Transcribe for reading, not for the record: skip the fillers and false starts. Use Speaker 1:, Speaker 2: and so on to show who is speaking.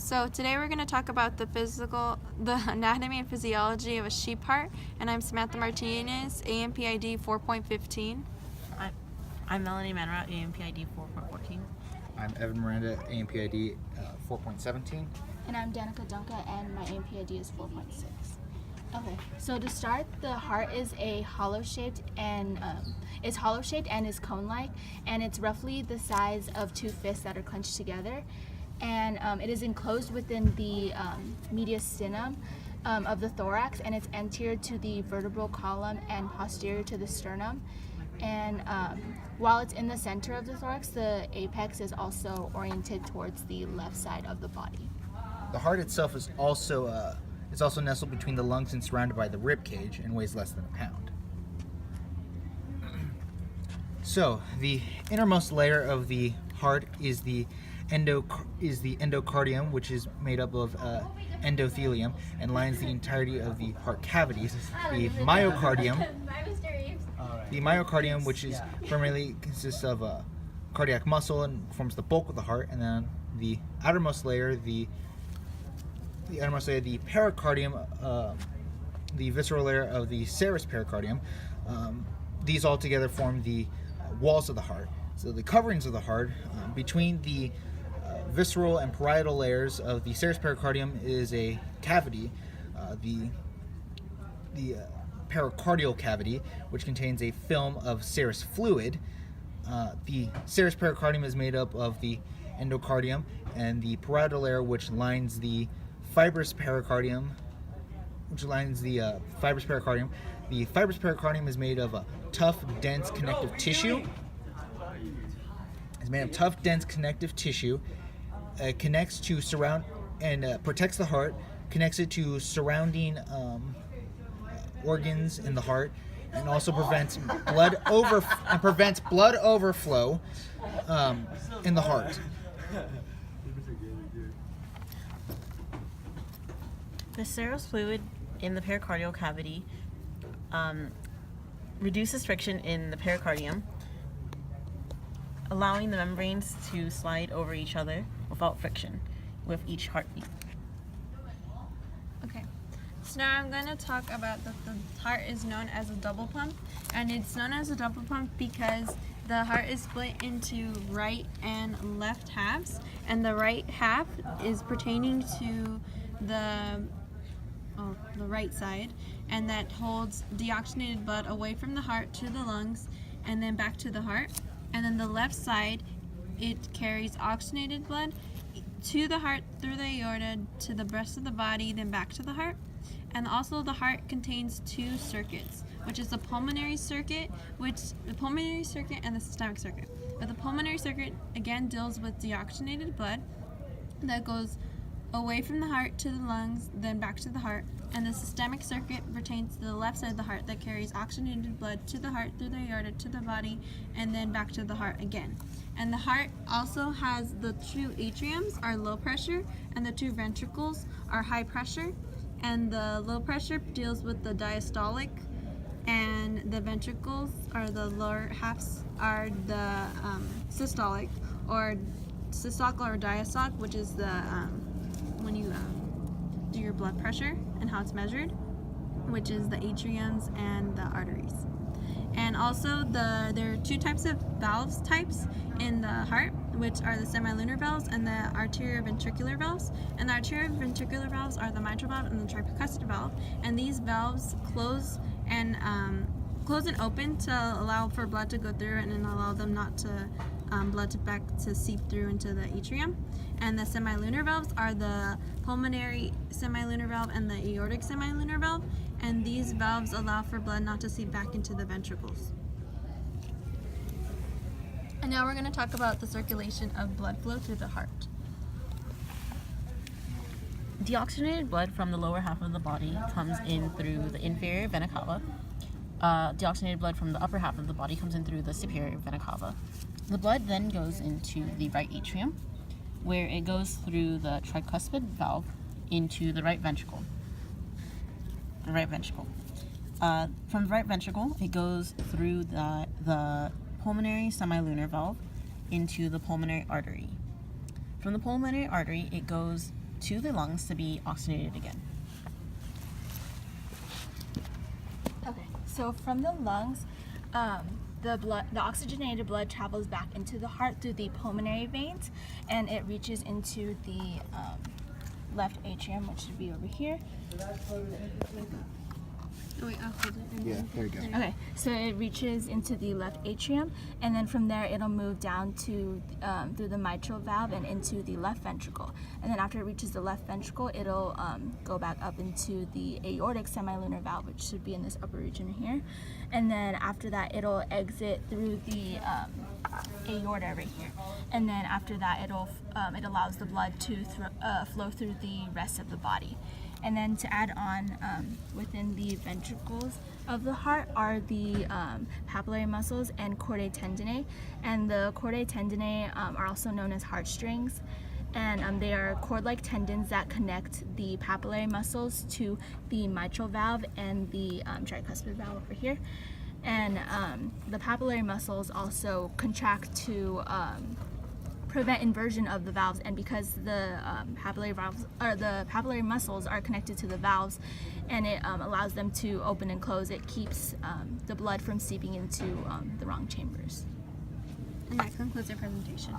Speaker 1: So today we're going to talk about the anatomy and physiology of a sheep heart, and I'm Samantha Martinez, AMPID 4.15.
Speaker 2: I'm Melanie Manorat, AMPID 4.14.
Speaker 3: I'm Evan Miranda, AMPID 4.17.
Speaker 4: And I'm Danica Dungca, and my AMPID is 4.6. Okay, so to start, the heart is hollow-shaped and is cone-like, and it's roughly the size of two fists that are clenched together. And it is enclosed within the mediastinum of the thorax, and it's anterior to the vertebral column and posterior to the sternum. And while it's in the center of the thorax, the apex is also oriented towards the left side of the body.
Speaker 3: The heart itself is also nestled between the lungs and surrounded by the rib cage and weighs less than a pound. So the innermost layer of the heart is the endocardium, which is made up of endothelium and lines the entirety of the heart cavities. The myocardium, which is primarily consists of cardiac muscle and forms the bulk of the heart, and then the outermost layer, the pericardium, the visceral layer of the serous pericardium. These all together form the walls of the heart. So the coverings of the heart between the visceral and parietal layers of the serous pericardium is a cavity, the pericardial cavity, which contains a film of serous fluid. The serous pericardium is made up of the endocardium and the parietal layer, which lines the fibrous pericardium. The fibrous pericardium is made of a tough, dense connective tissue. It's made of tough, dense connective tissue. Connects to surround and protects the heart. Connects it to surrounding organs in the heart, and also prevents blood overflow in the heart.
Speaker 2: The serous fluid in the pericardial cavity reduces friction in the pericardium, allowing the membranes to slide over each other without friction with each heartbeat.
Speaker 1: Okay, so now I'm going to talk about that the heart is known as a double pump, and it's known as a double pump because the heart is split into right and left halves, and the right half is pertaining to the right side, and that holds deoxygenated blood away from the heart to the lungs and then back to the heart. And then the left side, it carries oxygenated blood to the heart through the aorta to the rest of the body, then back to the heart. And also the heart contains two circuits, which is the pulmonary circuit and the systemic circuit. But the pulmonary circuit again deals with deoxygenated blood that goes away from the heart to the lungs, then back to the heart. And the systemic circuit pertains to the left side of the heart that carries oxygenated blood to the heart through the aorta to the body and then back to the heart again. And the heart also has the two atriums are low pressure and the two ventricles are high pressure. And the low pressure deals with the diastolic, and the ventricles, or the lower halves, are the systolic or diastolic, which is the when you do your blood pressure and how it's measured, which is the atriums and the arteries. And also there are two types of valves types in the heart, which are the semilunar valves and the arterioventricular valves. And the arterioventricular valves are the mitral valve and the tricuspid valve. And these valves close and open to allow for blood to go through and allow them not to blood to seep through into the atrium. And the semilunar valves are the pulmonary semilunar valve and the aortic semilunar valve, and these valves allow for blood not to seep back into the ventricles. And now we're going to talk about the circulation of blood flow through the heart.
Speaker 2: Deoxygenated blood from the lower half of the body comes in through the inferior vena cava. Deoxygenated blood from the upper half of the body comes in through the superior vena cava. The blood then goes into the right atrium, where it goes through the tricuspid valve into the right ventricle. From the right ventricle, it goes through the pulmonary semilunar valve into the pulmonary artery. From the pulmonary artery, it goes to the lungs to be oxygenated again.
Speaker 4: Okay, so from the lungs, the oxygenated blood travels back into the heart through the pulmonary veins, and it reaches into the left atrium, which should be over here.
Speaker 1: Oh wait, I'll hold it.
Speaker 3: Yeah, there you go.
Speaker 4: Okay, so it reaches into the left atrium, and then from there it'll move down to through the mitral valve and into the left ventricle. And then after it reaches the left ventricle, it'll go back up into the aortic semilunar valve, which should be in this upper region here. And then after that, it'll exit through the aorta right here. And then after that, it allows the blood to flow through the rest of the body. And then to add on, within the ventricles of the heart are the papillary muscles and chordae tendineae. And the chordae tendineae are also known as heartstrings. And they are cord-like tendons that connect the papillary muscles to the mitral valve and the tricuspid valve over here. And the papillary muscles also contract to prevent inversion of the valves, and because the papillary muscles are connected to the valves, and it allows them to open and close, it keeps the blood from seeping into the wrong chambers.
Speaker 1: And that concludes our presentation.